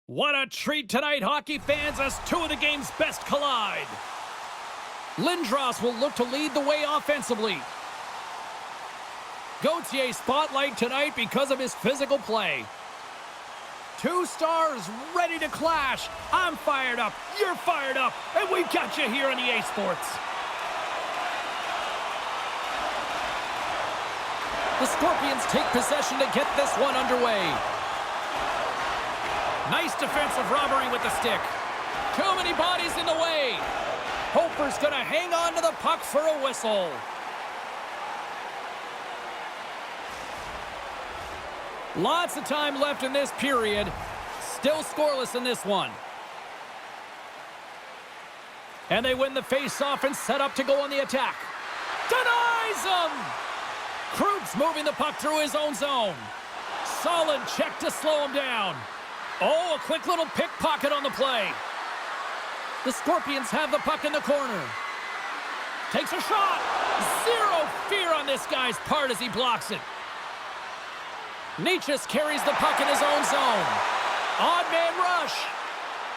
What a treat tonight, hockey fans, as two of the game's best collide. Lindros will look to lead the way offensively. Gauthier spotlight tonight because of his physical play. Two stars ready to clash. I'm fired up, you're fired up, and we've got you here on EA Sports. The Scorpions take possession to get this one underway. Nice defensive robbery with the stick. Too many bodies in the way. Hofer's gonna hang on to the puck for a whistle. Lots of time left in this period. Still scoreless in this one. And they win the face-off and set up to go on the attack. Denies him! Krug's moving the puck through his own zone. Solid check to slow him down. Oh, a quick little pickpocket on the play. The Scorpions have the puck in the corner. Takes a shot. Zero fear on this guy's part as he blocks it. Nietzsche carries the puck in his own zone. Odd man rush.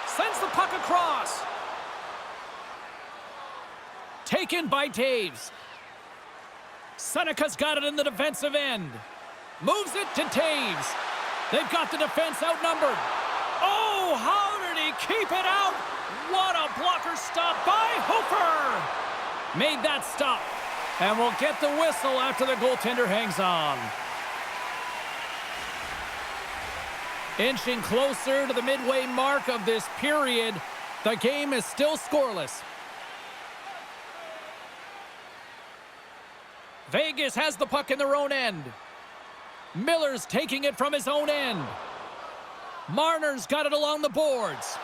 Sends the puck across. Taken by Taves. Seneca's got it in the defensive end. Moves it to Taves. They've got the defense outnumbered. Oh, how did he keep it out? What a blocker stop by Hofer. Made that stop. And we'll get the whistle after the goaltender hangs on. Inching closer to the midway mark of this period, the game is still scoreless. Vegas has the puck in their own end. Miller's taking it from his own end. Marner's got it along the boards.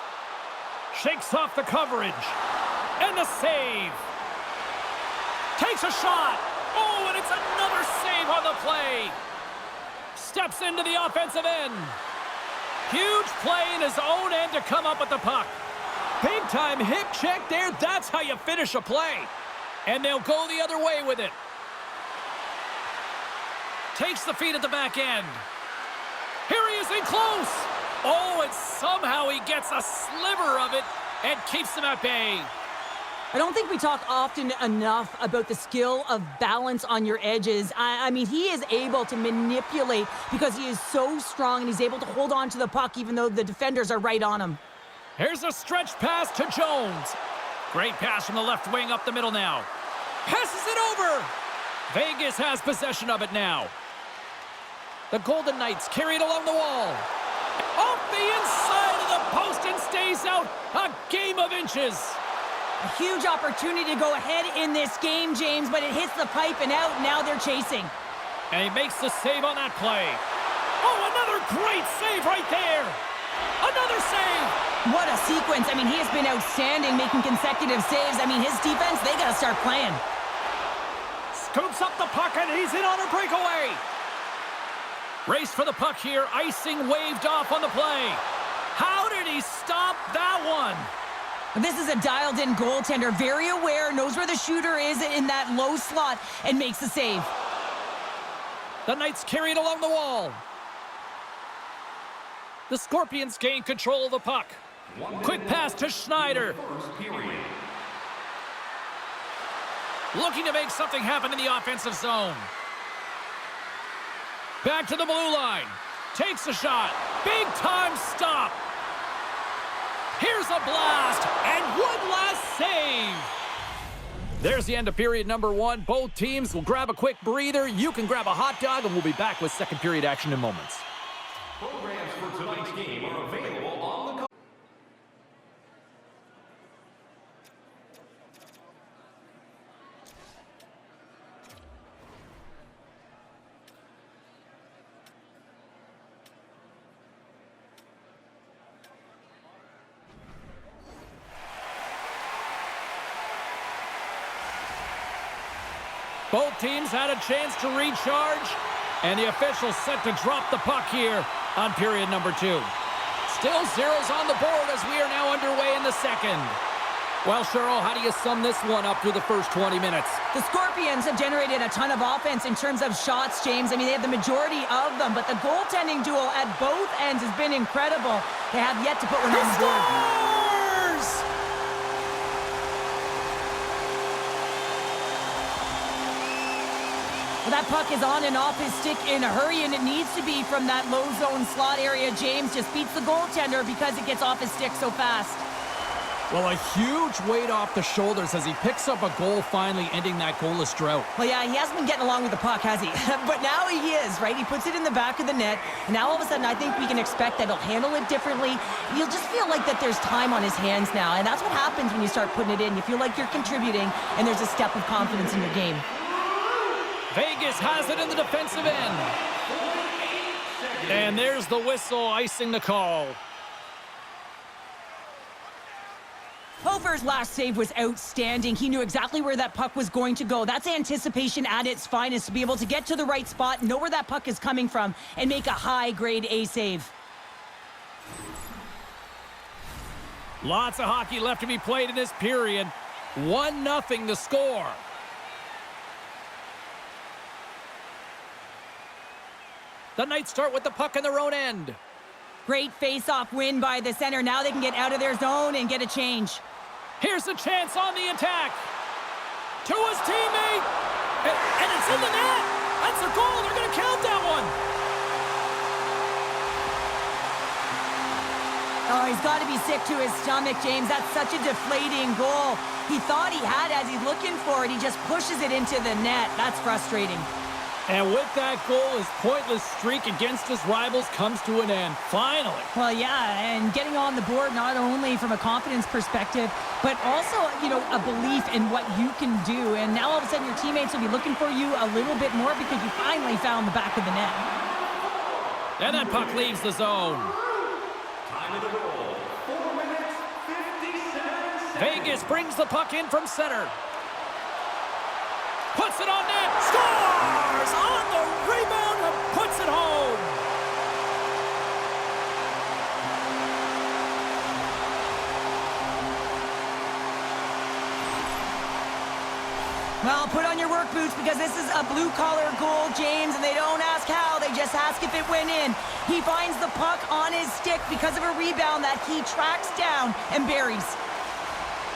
Shakes off the coverage. And the save. Takes a shot. Oh, and it's another save on the play. Steps into the offensive end. Huge play in his own end to come up with the puck. Big time hip check there. That's how you finish a play. And they'll go the other way with it. Takes the feed at the back end. Here he is in close. Oh, and somehow he gets a sliver of it and keeps them at bay. I don't think we talk often enough about the skill of balance on your edges. I mean, he is able to manipulate because he is so strong and he's able to hold on to the puck even though the defenders are right on him. Here's a stretch pass to Jones. Great pass from the left wing up the middle now. Passes it over. Vegas has possession of it now. The Golden Knights carry it along the wall. Off the inside of the post and stays out. A game of inches. A huge opportunity to go ahead in this game, James, but it hits the pipe and out. Now they're chasing. And he makes the save on that play. Oh, another great save right there. Another save. What a sequence. I mean, he has been outstanding making consecutive saves. I mean, his defense, they got to start playing. Scoops up the puck and he's in on a breakaway. Race for the puck here. Icing waved off on the play. How did he stop that one? This is a dialed-in goaltender, very aware, knows where the shooter is in that low slot, and makes the save. The Knights carry it along the wall. The Scorpions gain control of the puck. Quick pass to Schneider. Looking to make something happen in the offensive zone. Back to the blue line. Takes a shot. Big time stop. Here's a blast, and one last save. There's the end of period number one. Both teams will grab a quick breather. You can grab a hot dog, and we'll be back with second period action in moments. Programs for tonight's game are available on the... Both teams had a chance to recharge, and the officials set to drop the puck here on period number two. Still zeros on the board as we are now underway in the second. Well, Cheryl, how do you sum this one up through the first 20 minutes? The Scorpions have generated a ton of offense in terms of shots, James. I mean, they have the majority of them, but the goaltending duel at both ends has been incredible. They have yet to put one He on the board. scores! Well, that puck is on and off his stick in a hurry, and it needs to be from that low zone slot area. James just beats the goaltender because it gets off his stick so fast. Well, a huge weight off the shoulders as he picks up a goal, finally ending that goalless drought. Well, yeah, he hasn't been getting along with the puck, has he? But now he is, right? He puts it in the back of the net, and now all of a sudden I think we can expect that he'll handle it differently. You'll just feel like that there's time on his hands now, and that's what happens when you start putting it in. You feel like you're contributing, and there's a step of confidence in your game. Vegas has it in the defensive end. And there's the whistle, icing the call. Hofer's last save was outstanding. He knew exactly where that puck was going to go. That's anticipation at its finest, to be able to get to the right spot, know where that puck is coming from, and make a high-grade A save. Lots of hockey left to be played in this period. 1-0 the score. The Knights start with the puck in their own end. Great face-off win by the center. Now they can get out of their zone and get a change. Here's a chance on the attack. To his teammate. And it's in the net. That's a goal. They're going to count that one. Oh, he's got to be sick to his stomach, James. That's such a deflating goal. He thought he had as he's looking for it. He just pushes it into the net. That's frustrating. And with that goal, his pointless streak against his rivals comes to an end. Finally. Well, yeah, and getting on the board not only from a confidence perspective, but also, you know, a belief in what you can do. And now all of a sudden your teammates will be looking for you a little bit more because you finally found the back of the net. And that puck leaves the zone. Time of the goal, 4 minutes, 57 seconds. Vegas brings the puck in from center. Puts it on net. Scores on the rebound and puts it home. Well, put on your work boots because this is a blue-collar goal, James, and they don't ask how, they just ask if it went in. He finds the puck on his stick because of a rebound that he tracks down and buries.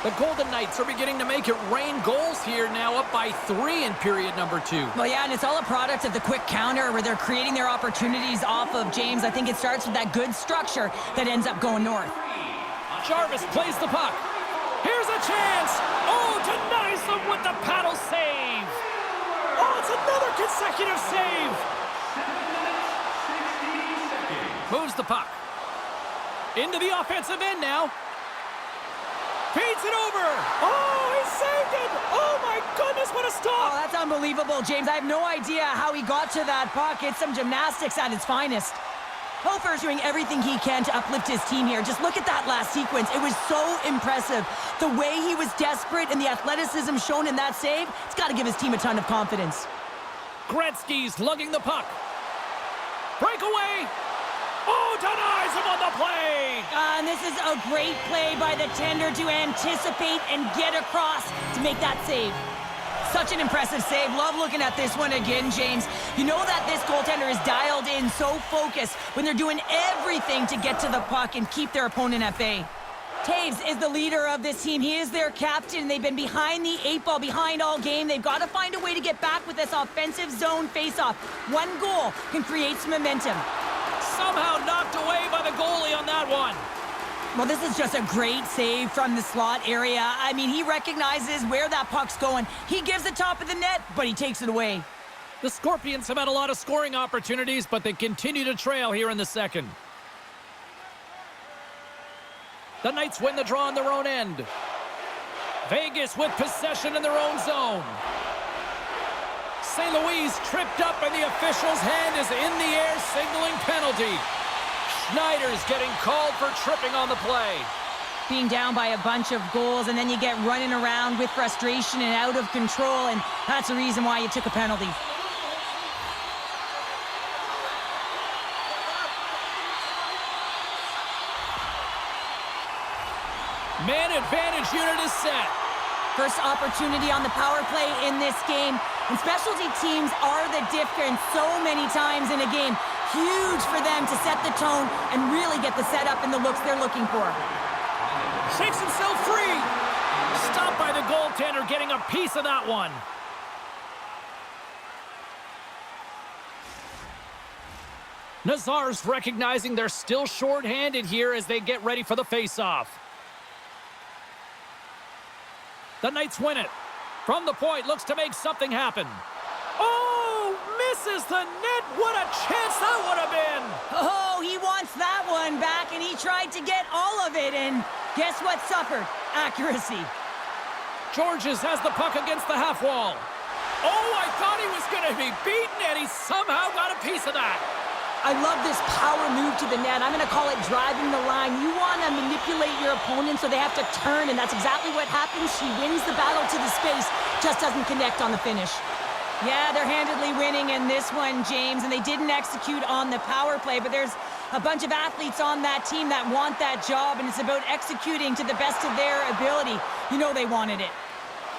The Golden Knights are beginning to make it rain goals here, now up by 3 in period number 2. Well, yeah, and it's all a product of the quick counter where they're creating their opportunities off of James. I think it starts with that good structure that ends up going north. Jarvis plays the puck. Here's a chance. Oh, denies them with the paddle save. Oh, it's another consecutive save. 60 seconds. Moves the puck. Into the offensive end now. Feeds it over. Oh, he saved it. Oh, my goodness, what a Oh, stop. that's unbelievable, James. I have no idea how he got to that puck. It's some gymnastics at its finest. Hofer's doing everything he can to uplift his team here. Just look at that last sequence. It was so impressive. The way he was desperate and the athleticism shown in that save, it's got to give his team a ton of confidence. Gretzky's lugging the puck. Breakaway. Oh, denies him on the play. And this is a great play by the tender to anticipate and get across to make that save. Such an impressive save. Love looking at this one again, James. You know that this goaltender is dialed in, so focused when they're doing everything to get to the puck and keep their opponent at bay. Taves is the leader of this team. He is their captain. They've been behind the 8 ball, behind all game. They've got to find a way to get back with this offensive zone faceoff. One goal can create some momentum. Somehow knocked away by the goalie on that one. Well, this is just a great save from the slot area. I mean, he recognizes where that puck's going. He gives the top of the net, but he takes it away. The Scorpions have had a lot of scoring opportunities, but they continue to trail here in the second. The Knights win the draw on their own end. Vegas with possession in their own zone. St. Louis tripped up and the official's hand is in the air signaling penalty. Schneider's getting called for tripping on the play. Being down by a bunch of goals and then you get running around with frustration and out of control, and that's the reason why you took a penalty. Man advantage unit is set. First opportunity on the power play in this game. And specialty teams are the difference so many times in a game. Huge for them to set the tone and really get the setup and the looks they're looking for. Shakes himself free. Stopped by the goaltender, getting a piece of that one. Nazar's recognizing they're still short-handed here as they get ready for the face-off. The Knights win it. From the point, looks to make something happen. Oh, misses the net. What a chance that would have been. Oh, he wants that one back, and he tried to get all of it, and guess what suffered? Accuracy. Georges has the puck against the half wall. Oh, I thought he was going to be beaten, and he somehow got a piece of that. I love this power move to the net. I'm going to call it driving the line. You want to manipulate your opponent so they have to turn, and that's exactly what happens. She wins the battle to the space, just doesn't connect on the finish. Yeah, they're handedly winning in this one, James, and they didn't execute on the power play, but there's a bunch of athletes on that team that want that job, and it's about executing to the best of their ability. You know they wanted it.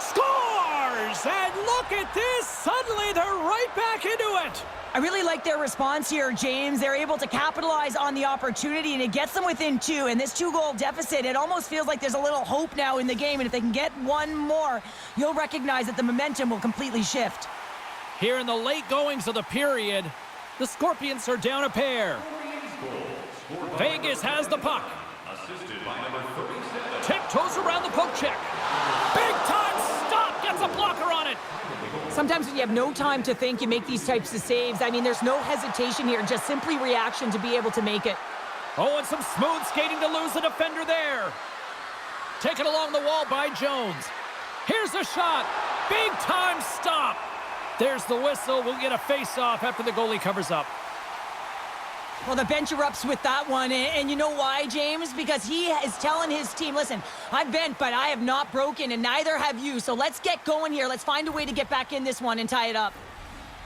Scores! And look at this! Suddenly they're right back into it! I really like their response here, James. They're able to capitalize on the opportunity, and it gets them within two. And this two-goal deficit, it almost feels like there's a little hope now in the game. And if they can get one more, you'll recognize that the momentum will completely shift. Here in the late goings of the period, the Scorpions are down a pair. Vegas has the puck. Assisted by number 37. Tiptoes around the poke check. Big time stop! Gets a blocker on it. Sometimes when you have no time to think, you make these types of saves. I mean, there's no hesitation here, just simply reaction to be able to make it. Oh, and some smooth skating to lose the defender there. Taken along the wall by Jones. Here's a shot. Big time stop. There's the whistle. We'll get a face-off after the goalie covers up. Well, the bench erupts with that one, and you know why, James? Because he is telling his team, listen, I've bent, but I have not broken, and neither have you, so let's get going here. Let's find a way to get back in this one and tie it up.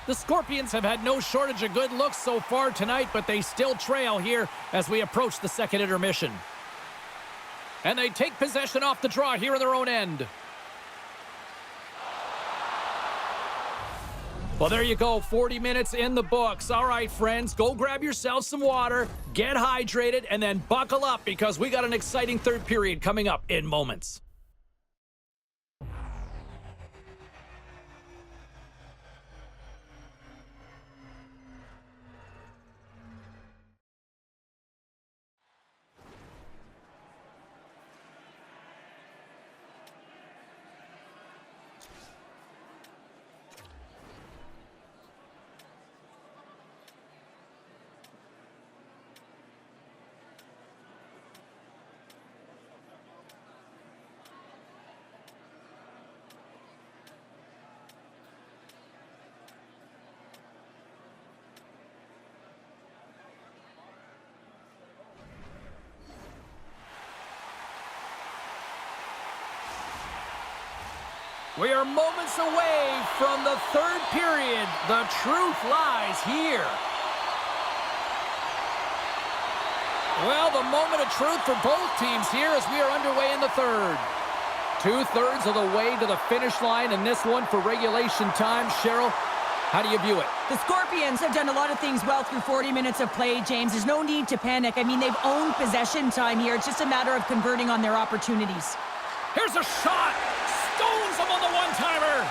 The Scorpions have had no shortage of good looks so far tonight, but they still trail here as we approach the second intermission. And they take possession off the draw here in their own end. Well, there you go, 40 minutes in the books. All right, friends, go grab yourself some water, get hydrated, and then buckle up because we got an exciting third period coming up in moments. We are moments away from the third period. The truth lies here. Well, the moment of truth for both teams here as we are underway in the third. 2/3 of the way to the finish line in this one for regulation time. Cheryl, how do you view it? The Scorpions have done a lot of things well through 40 minutes of play, James. There's no need to panic. I mean, they've owned possession time here. It's just a matter of converting on their opportunities. Here's a shot. Stones him on the one-timer.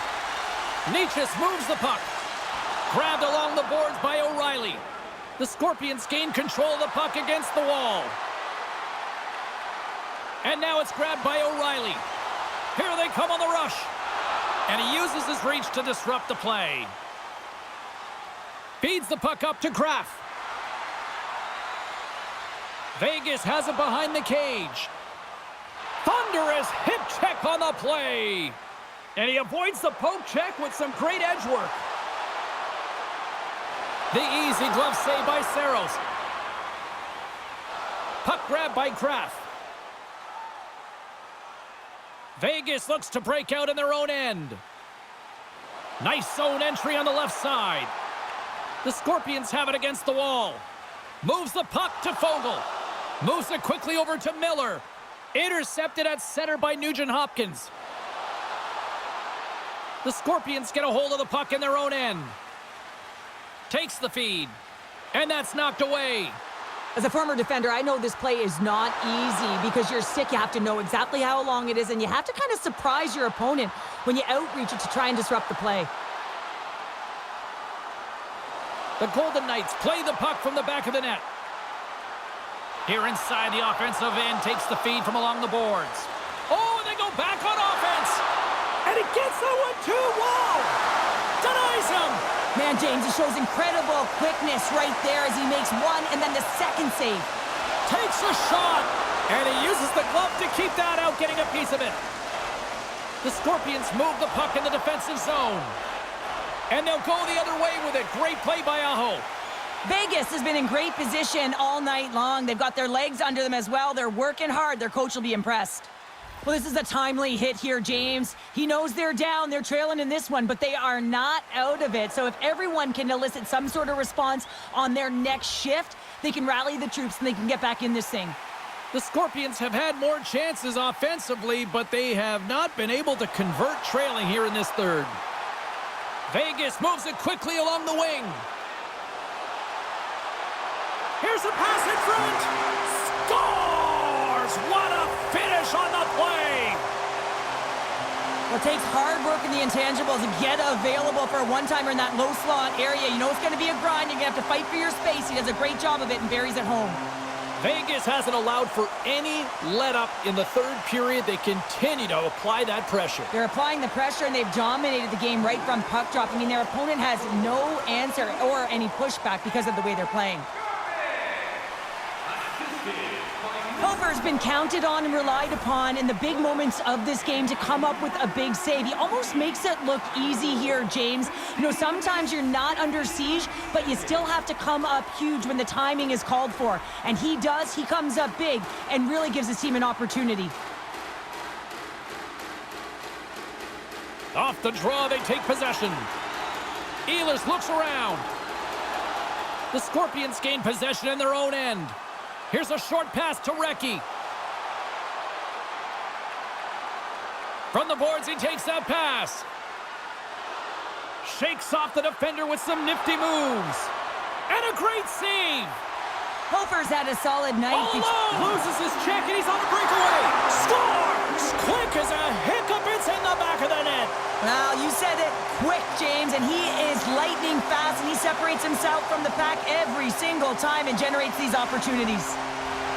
Nietzsche moves the puck. Grabbed along the boards by O'Reilly. The Scorpions gain control of the puck against the wall. And now it's grabbed by O'Reilly. Here they come on the rush. And he uses his reach to disrupt the play. Feeds the puck up to Graf. Vegas has it behind the cage. Thunderous hip check on the play. And he avoids the poke check with some great edge work. The easy glove save by Saros. Puck grab by Graf. Vegas looks to break out in their own end. Nice zone entry on the left side. The Scorpions have it against the wall. Moves the puck to Fogle. Moves it quickly over to Miller. Intercepted at center by Nugent-Hopkins. The Scorpions get a hold of the puck in their own end. Takes the feed. And that's knocked away. As a former defender, I know this play is not easy because you're sick. You have to know exactly how long it is, and you have to kind of surprise your opponent when you outreach it to try and disrupt the play. The Golden Knights play the puck from the back of the net. Here inside the offensive end, takes the feed from along the boards. Oh, and they go back on offense. And he gets that one too. Whoa! Denies him. Man, James, he shows incredible quickness right there as he makes one and then the second save. Takes a shot. And he uses the glove to keep that out, getting a piece of it. The Scorpions move the puck in the defensive zone. And they'll go the other way with it. Great play by Aho. Vegas has been in great position all night long. They've got their legs under them as well. They're working hard. Their coach will be impressed. Well, this is a timely hit here, James. He knows they're down. They're trailing in this one, but they are not out of it. So if everyone can elicit some sort of response on their next shift, they can rally the troops and they can get back in this thing. The Scorpions have had more chances offensively, but they have not been able to convert trailing here in this third. Vegas moves it quickly along the wing. Here's a pass in front. Scores! What a finish on the play! Well, it takes hard work in the intangibles to get available for a one-timer in that low slot area. You know it's going to be a grind. You're going to have to fight for your space. He does a great job of it and buries it home. Vegas hasn't allowed for any let-up in the third period. They continue to apply that pressure. They're applying the pressure, and they've dominated the game right from puck drop. I mean, their opponent has no answer or any pushback because of the way they're playing. Hofer's been counted on and relied upon in the big moments of this game to come up with a big save. He almost makes it look easy here, James. You know, sometimes you're not under siege, but you still have to come up huge when the timing is called for. And he does. He comes up big and really gives his team an opportunity. Off the draw, they take possession. Ehlers looks around. The Scorpions gain possession in their own end. Here's a short pass to Recchi. From the boards, he takes that pass. Shakes off the defender with some nifty moves. And a great save. Hofer's had a solid night. All alone, loses his check, and he's on a breakaway. Scores! Quick as a hiccup, it's in the back of the net. Well, you said it, quick, James, and he is lightning fast, and he separates himself from the pack every single time and generates these opportunities.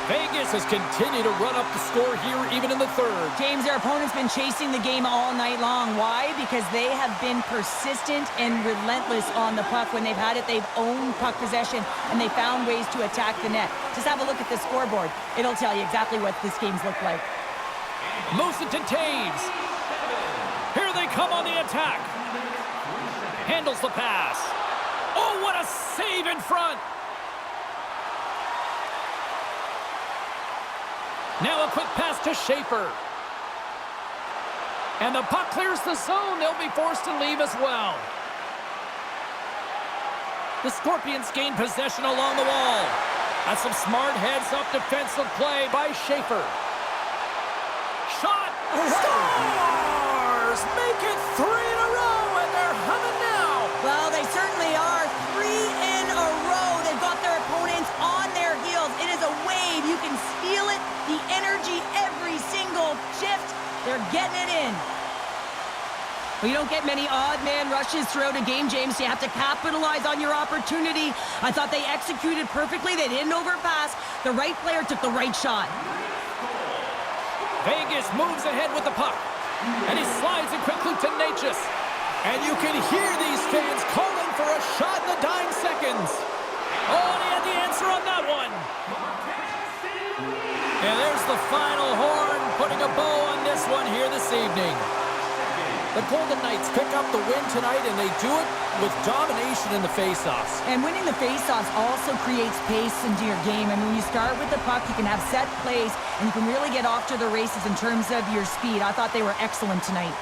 Vegas has continued to run up the score here, even in the third. James, their opponent's been chasing the game all night long. Why? Because they have been persistent and relentless on the puck. When they've had it, they've owned puck possession, and they found ways to attack the net. Just have a look at the scoreboard. It'll tell you exactly what this game's looked like. Moves it to Taves. Here they come on the attack. Handles the pass. Oh, what a save in front. Now a quick pass to Schaefer. And the puck clears the zone. They'll be forced to leave as well. The Scorpions gain possession along the wall. That's some smart heads-up defensive play by Schaefer. Shot! Scores! Make it 3 in a row, and they're humming now. Well, they certainly are. 3 in a row. They've got their opponents on their heels. It is a wave. You can feel it. The energy every single shift. They're getting it in. Well, you don't get many odd man rushes throughout a game, James. You have to capitalize on your opportunity. I thought they executed perfectly. They didn't overpass. The right player took the right shot. Vegas moves ahead with the puck. And he slides it quickly to Natchez. And you can hear these fans calling for a shot in the dying seconds. Oh, and he had the answer on that one. And there's the final horn, putting a bow on this one here this evening. The Golden Knights pick up the win tonight, and they do it with domination in the faceoffs. And winning the faceoffs also creates pace into your game. I mean, when you start with the puck, you can have set plays, and you can really get off to the races in terms of your speed. I thought they were excellent tonight.